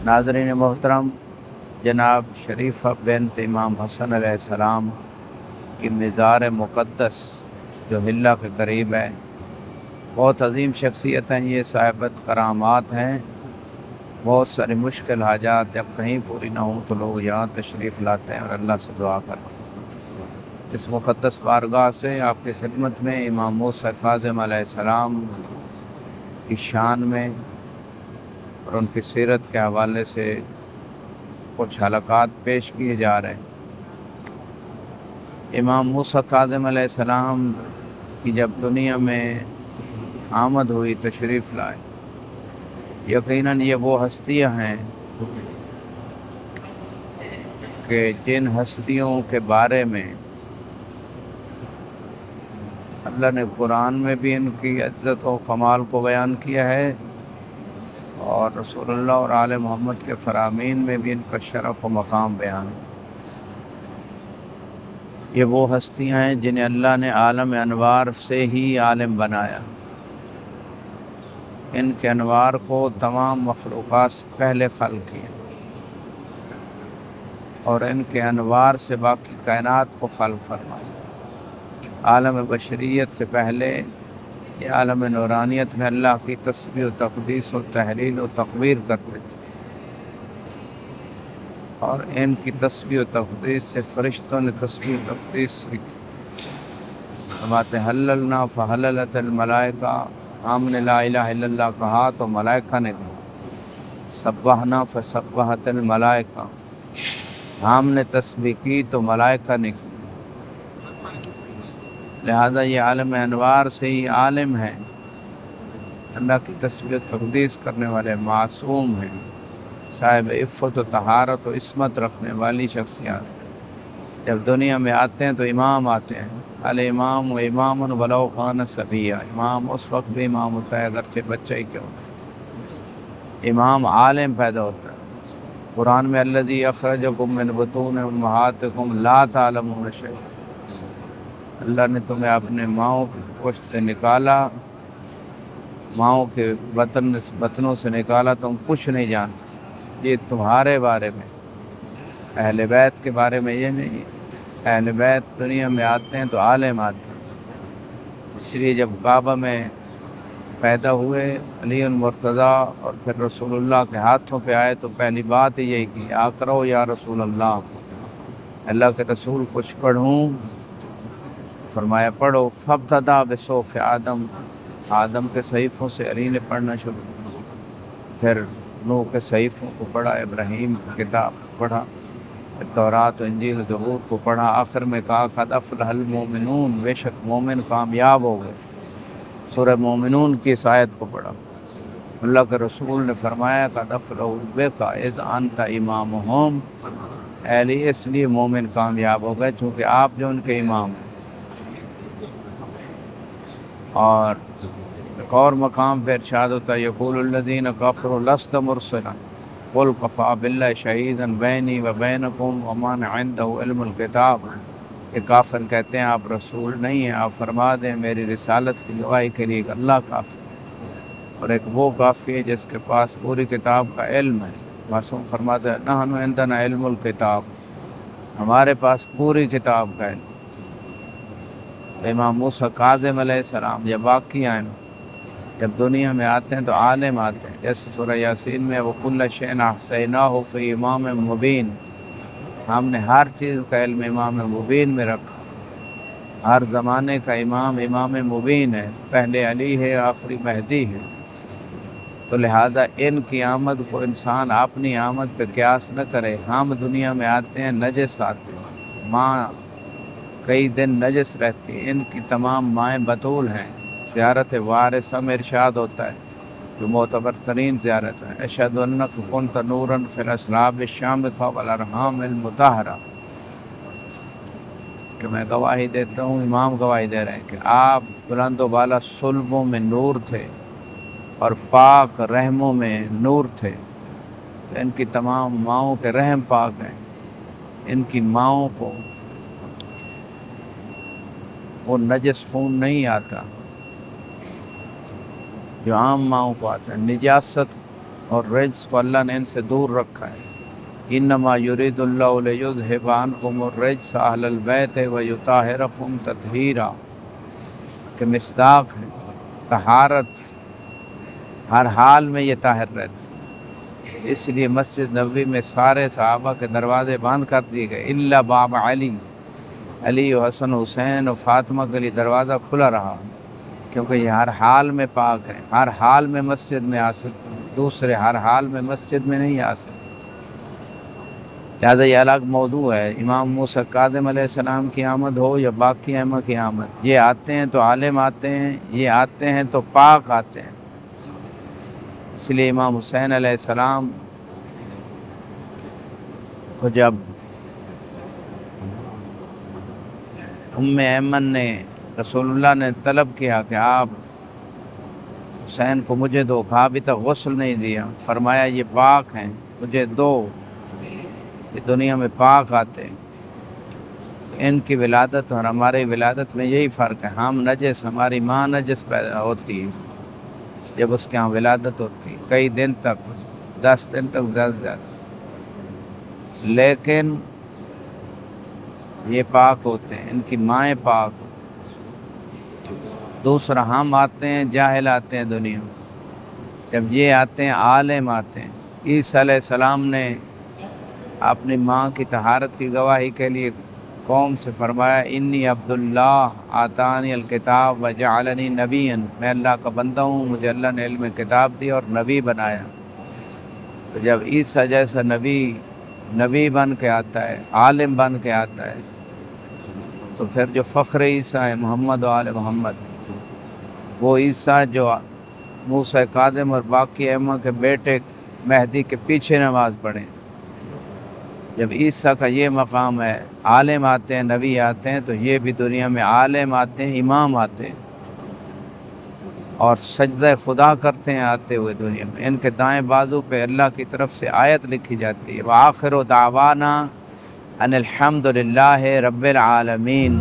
नाज़रीन मोहतरम, जनाब शरीफ़ा बिन्त इमाम हसन अलैहिस्सलाम की मज़ार मुक़द्दस जो हिल्ला के करीब है, बहुत अजीम शख्सियत हैं। ये साहिबत करामात हैं। बहुत सारी मुश्किल हाजात जब कहीं पूरी ना हो तो लोग यहाँ तशरीफ़ लाते हैं और अल्लाह से दुआ करते हैं। इस मुक़द्दस बारगाह से आपकी खिदमत में इमाम मूसा काज़िम अलैहिस्सलाम की शान में और उनकी सीरत के हवाले से कुछ हलक़ात पेश किए जा रहे हैं। इमाम मूसा काज़िम अलैहिस्सलाम की जब दुनिया में आमद हुई, तशरीफ़ लाए, यकीनन ये वो हस्तियाँ हैं कि जिन हस्तियों के बारे में अल्लाह ने कुरान में भी इनकी इज़्ज़त और कमाल को बयान किया है और रसूलुल्लाह और आले मोहम्मद के फ़रामीन में भी इनका शरफ़ और मकाम बयान है। ये वो हस्तियाँ हैं जिन्हें अल्लाह ने आलम अनवार से ही आलिम बनाया। इनके अनवार को तमाम मखलूक़ात से पहले खल्क़ किया और इनके अनवार से बाकी कायनात को खल्क़ फरमाया। आलम बशरियत से पहले ये आलम नूरानियत में अल्लाह की तस्बीह व तक़दीस व तहलील व तकबीर करते थे और इनकी तस्बीह व तक़दीस से फ़रिश्तों ने तस्बीह व तक़दीस सीखी। फरमाते हल्ललना फ़हल्ललतिल मलाइका, हमने ला इलाहा इल्लल्लाह कहा तो मलाइका ने कहा। सब्बहना फ़सब्बहतिल मलाइका, हमने तस्बीह की तो मलाइका ने की। लिहाजा ये आलम अनवार से ही आलिम है, अल्लाह की तस्बीह तक़दीस करने वाले मासूम हैं, साहिब इफ़्फ़त व तहारत व इस्मत रखने वाली शख्सियत। जब दुनिया में आते हैं तो इमाम आते हैं, अल इमाम व इमामुन वलौ कान सबिया। इमाम उस वक्त भी इमाम होता है अगरचे बच्चा ही क्यों। इमाम आलिम पैदा होता है। कुरान में अल्लज़ी अख़रजकुम मिन बुतून उम्महातिकुम ला तालमून शैअन, अल्लाह ने तुम्हें अपने माओं की गोश्त से निकाला, माओं के बतनों से निकाला, तुम कुछ नहीं जानते। ये तुम्हारे बारे में, अहले बैत के बारे में ये नहीं। अहले बैत दुनिया में आते हैं तो आलिम आते हैं। इसलिए जब काबा में पैदा हुए अली मुर्तज़ा और फिर रसूलुल्लाह के हाथों पे आए तो पहली बात यही की, आकरो या रसूल अल्लाह, अल्लाह के रसूल कुछ पढ़ूँ। फरमाया पढ़ो। फब्तदा बिसौफ़ आदम, आदम के सहीफ़ों से अली ने पढ़ना शुरू किया। फिर नूह के सहीफ़ों को पढ़ा, इब्राहीम की किताब पढ़ा, तौरात इंजील ज़बूर को पढ़ा। आखिर में कहा क़द अफ़लहल मोमिनून, बेशक मोमिन कामयाब हो गए। सूरह मोमिनून की इस आयत को पढ़ा। अल्लाह के रसूल ने फरमाया क़द अफ़लहू बिका इज़ अन्ता इमामुहुम, अली इसलिए मोमिन कामयाब हो गए चूँकि आप जो उनके इमाम हैं। और एक और मकाम पर इरशाद होता है यक़ूलुल्लज़ीना कफ़रू लस्त मुरसलन क़ुल कफ़ा बिल्लाहि शहीदन बैनी व बैनकुम व मा इंदहु इल्मुल किताब। ये काफ़िर कहते हैं आप रसूल नहीं हैं, आप फरमा दें मेरी रिसालत की गवाही के लिए अल्लाह काफ़ी है। और एक वो काफ़ी है जिसके पास पूरी किताब का इल्म है। मासूम फरमाते हैं नहनु इंदना इल्मुल किताब, हमारे पास पूरी किताब का इल्म। इमाम मूसा काज़िम अलैहिस्सलाम जब बाकी आए, जब दुनिया में आते हैं तो आलिम आते हैं। जैसे सूरह यासीन में वो कुल्ल शैइन अहसैनाहु फ़ी इमाम मुबीन, हमने हर चीज़ का इल्म इमाम मुबीन में रखा। हर ज़माने का इमाम इमाम मुबीन है, पहले अली है, आखिरी महदी है। तो लिहाजा इनकी आमद को इंसान अपनी आमद पे क़यास न करे। हम दुनिया में आते हैं नजस आते हैं, माँ कई दिन नजस रहती है। इनकी तमाम माएँ बतूल हैं। ज़ियारत वारिसा में इरशाद होता है जो मोतबर तरीन ज़ियारत है, अशहदु अन्नका कुन्त नूरन फ़िल अस्लाब शामिखा वल अरहामिल मुतहहरा, कि मैं गवाही देता हूँ, इमाम गवाही दे रहे हैं कि आप बुलंद वाला सुल्बों में नूर थे और पाक रहमों में नूर थे। इनकी तमाम माओं के रहम पाक हैं। इनकी माओं को वो नजस खून नहीं आता जो आम माओं को आता है। निजासत اور رجس کو اللہ نے ان سے دور رکھا ہے۔ انما یرید اللہ لیذھب عنکم الرجس اہل البیت ویطہرکم تطہیرا، کہ مصداق ہے طہارت، ہر حال میں یہ طاہر رہتے ہیں۔ اس لیے مسجد نبوی میں سارے صحابہ کے دروازے بند کر دیے گئے، الا باب علی، علی و حسن حسین و فاطمہ کے لیے دروازہ کھلا رہا، کیونکہ یہ ہر حال میں پاک ہیں، ہر حال میں مسجد میں آ سکتے ہیں، دوسرے ہر حال میں مسجد میں نہیں آ سکتے۔ لہٰذا یہ الگ موضوع ہے، امام موسیٰ کاظم علیہ السلام کی آمد ہو یا باقی ائمہ کی آمد، یہ آتے ہیں تو عالم آتے ہیں، یہ آتے ہیں تو پاک آتے ہیں۔ اس لیے امام حسین علیہ السلام کو جب ام ایمن نے، رسول اللہ نے طلب کیا کہ آپ حسین کو مجھے دو، کہا ابھی تک غسل نہیں دیا، فرمایا یہ پاک ہیں مجھے دو، یہ دنیا میں پاک آتے ہیں۔ ان کی ولادت اور ہماری ولادت میں یہی فرق ہے، ہم نجس، ہماری ماں نجس پیدا ہوتی ہے جب اس کے ہاں ولادت ہوتی ہے، کئی دن تک، 10 دن تک زیادہ سے زیادہ، لیکن یہ پاک ہوتے ہیں، ان کی مائیں پاک ہوتی ہیں۔ دوسرا ہم آتے ہیں جاہل آتے ہیں دنیا میں، جب یہ آتے ہیں عالم آتے ہیں۔ عیسیٰ علیہ السلام نے اپنی ماں کی طہارت کی گواہی کے لیے قوم سے فرمایا انی عبداللہ آتانی الکتاب وجعلنی نبیا، میں اللہ کا بندہ ہوں، مجھے اللہ نے علم کتاب دی اور نبی بنایا۔ تو جب عیسیٰ جیسا نبی بن کے آتا ہے، عالم بن کے آتا ہے، تو پھر جو فخر عیسیٰ ہے محمد و آل محمد، وہ عیسیٰ جو موسیٰ کاظم اور باقی ائمہ کے بیٹے مہدی کے پیچھے نماز پڑھیں، جب عیسیٰ کا یہ مقام ہے، عالم آتے ہیں، نبی آتے ہیں، تو یہ بھی دنیا میں عالم آتے ہیں، امام آتے ہیں اور سجدہ خدا کرتے ہیں آتے ہوئے دنیا میں۔ ان کے دائیں بازو پہ اللہ کی طرف سے آیت لکھی جاتی ہے وآخر دعوانا ان الحمد للہ رب العالمین۔